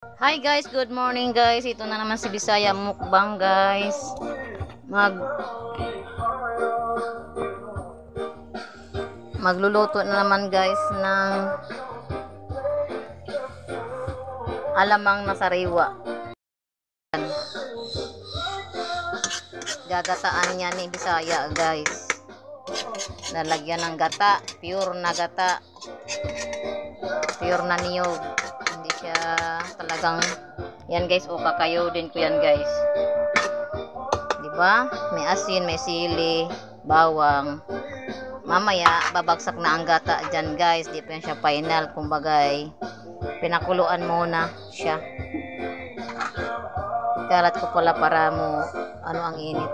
Hi guys, good morning guys. Ito na naman si Bisaya Mukbang guys. Mag Magluluto na naman guys ng alamang na sariwa. Gagataan niya ni Bisaya guys. Lalagyan ng gata, pure na gata. Pure na niyog. Hindi siya talagang yan guys, o kakayo din ko yan guys. 'Di ba? May asin, may sili, bawang. Mamaya babagsak na ang gata dyan guys, di pa yan siya final, kumbagay pinakuluan muna siya. Kalat ko pala para mo ano ang init.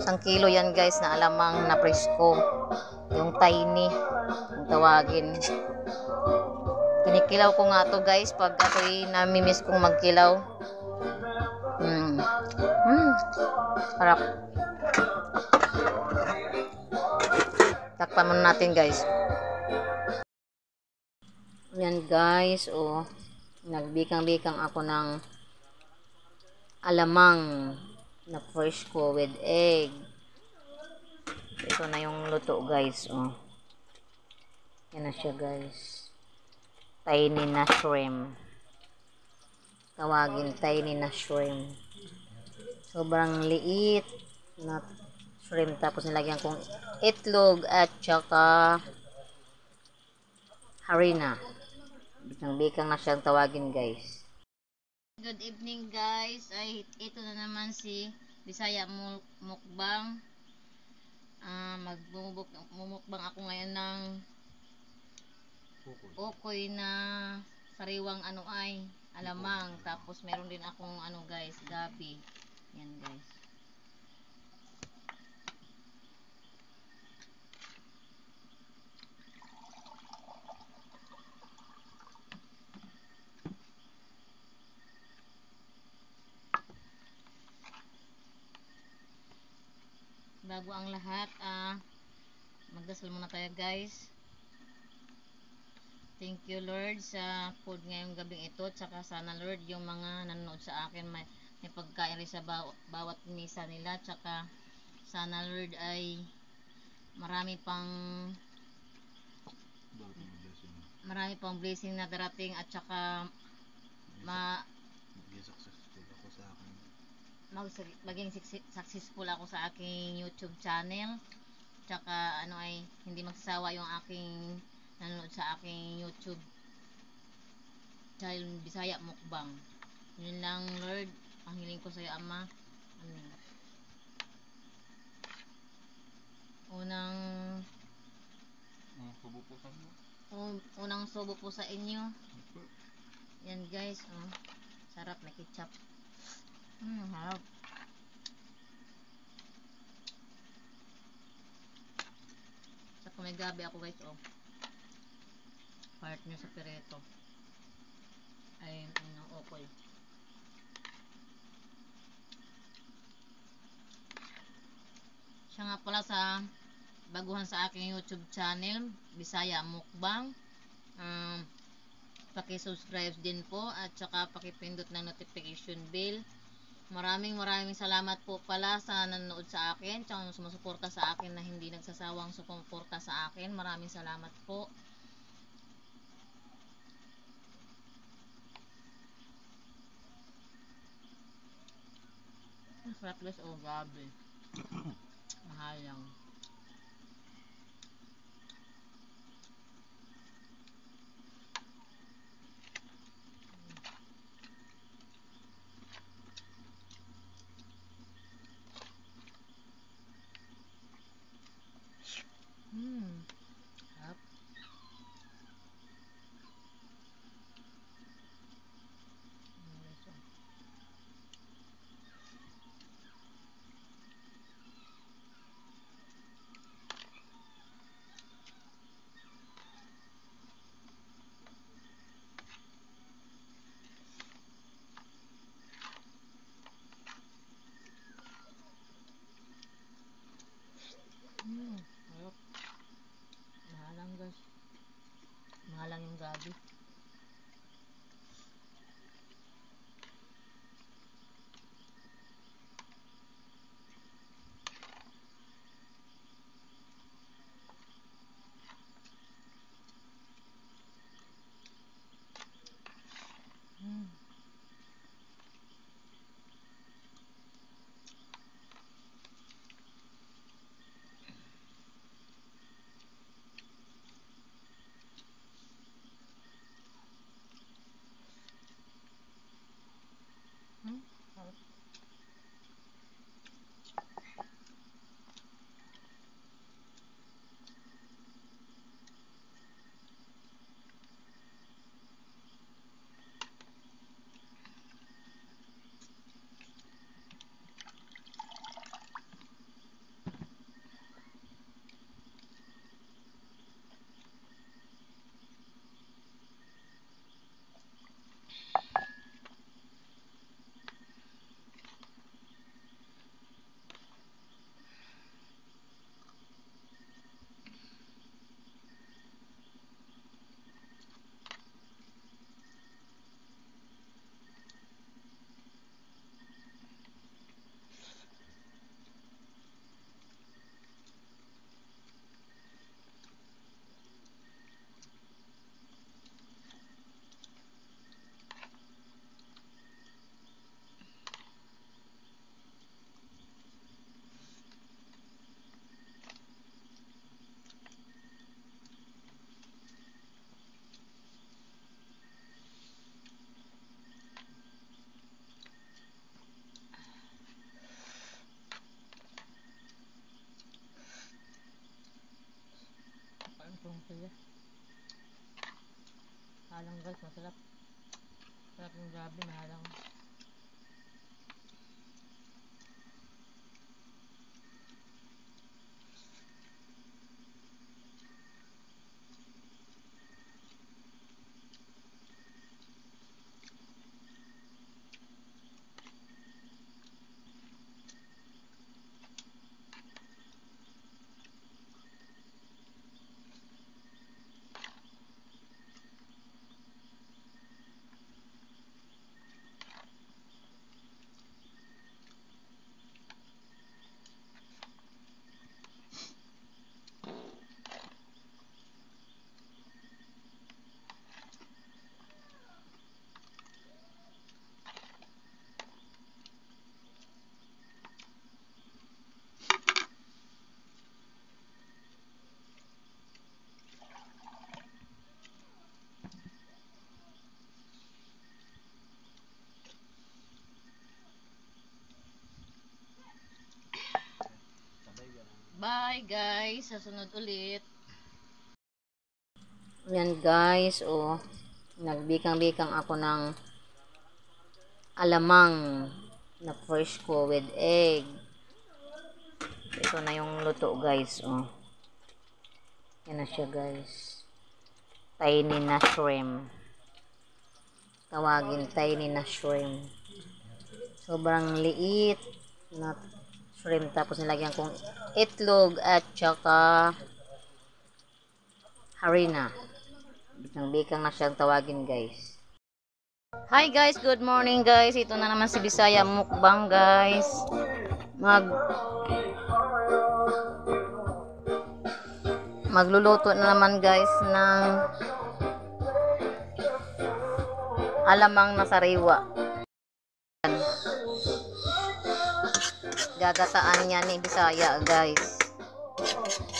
1 kilo yan guys na alamang na presko, yung tiny kung tawagin. Kinikilaw ko nga to guys pag ako'y namimiss kong magkilaw. Harap. Takpan muna natin guys. Yan guys, oh. Nagbikang-bikang ako ng alamang na fresh ko with egg. Ito na yung luto guys, oh. Yan na siya guys. Tiny na shrimp. Tawagin tiny na shrimp. Sobrang liit na shrimp, tapos nilagyan kong itlog at saka harina. Bikang-bikang na siyang tawagin guys. Good evening guys. Ay, ito na naman si Bisaya Mukbang. Magmumukbang ako ngayon ng okoy na sariwang ano ay alamang. Tapos meron din akong ano guys, gabi. Yan guys. Bago ang lahat, magdasal muna tayo guys. Thank you Lord sa food ngayong gabing ito. Tsaka sana Lord yung mga nanonood sa akin may pagkain rin sa bawat misa nila. Tsaka sana Lord ay marami pang blessing na darating. At tsaka maging successful ako sa aking YouTube channel. Tsaka ano ay hindi magsasawa yung aking nanonood sa aking YouTube channel Bisaya Mukbang. Yun lang Lord ang hiling ko sa iyo Ama. Amen. Unang subo po sa inyo. Yan guys, oh. Sarap na ketchup. Harap. Saka may gabi ako guys, oh. Partner sa pereto. Ay, ano, okoy. Siya nga pala sa baguhan sa aking YouTube channel, Bisaya Mukbang. Paki-subscribe din po at saka paki-pindot ng notification bell. Maraming salamat po pala sa nanonood sa akin, tsaka sumusuporta sa akin na hindi nagsasawang sumuporta sa akin. Maraming salamat po. Sarap guys, oh gabi. Mahal lang. Sarap. Mahalang guys, masarap. Sarap yung gabi, mahalang. Bye guys, sa sunod ulit. Yan guys, oh. Nagbikang-bikang ako ng alamang na fresh ko with egg. Ito na yung luto guys, oh. Yan na siya guys. Tiny na shrimp. Tawagin tiny na shrimp. Sobrang liit na shrimp, tapos nilagyan kong itlog at saka harina. Bikang-bikang na siyang tawagin guys. Hi guys, good morning guys. Ito na naman si Bisaya Mukbang guys. Magluluto na naman guys ng alamang na sariwa. Gagataan niya ni Bisaya guys.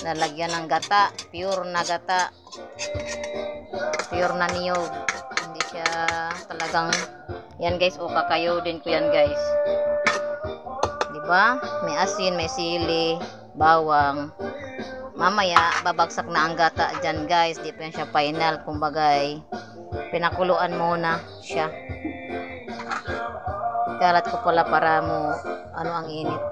Lalagyan ng gata, pure na gata, pure na niyog. Hindi siya talagang yan guys, o kakayo din ko yan guys. Diba? May asin, may sili, bawang. Mamaya babagsak na ang gata dyan guys. Di pa yan siya final, kumbagay pinakuluan muna siya. Kalat ko pala para mo ano ang init.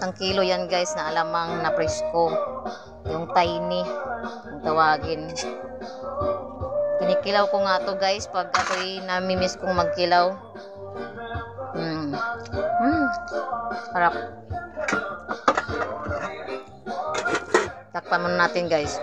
1 kilo yan guys na alamang na presko. Yung tiny ang tawagin. Kinikilaw ko nga to guys pag ako'y namimiss kong magkilaw. Sarap. Takpan muna natin guys.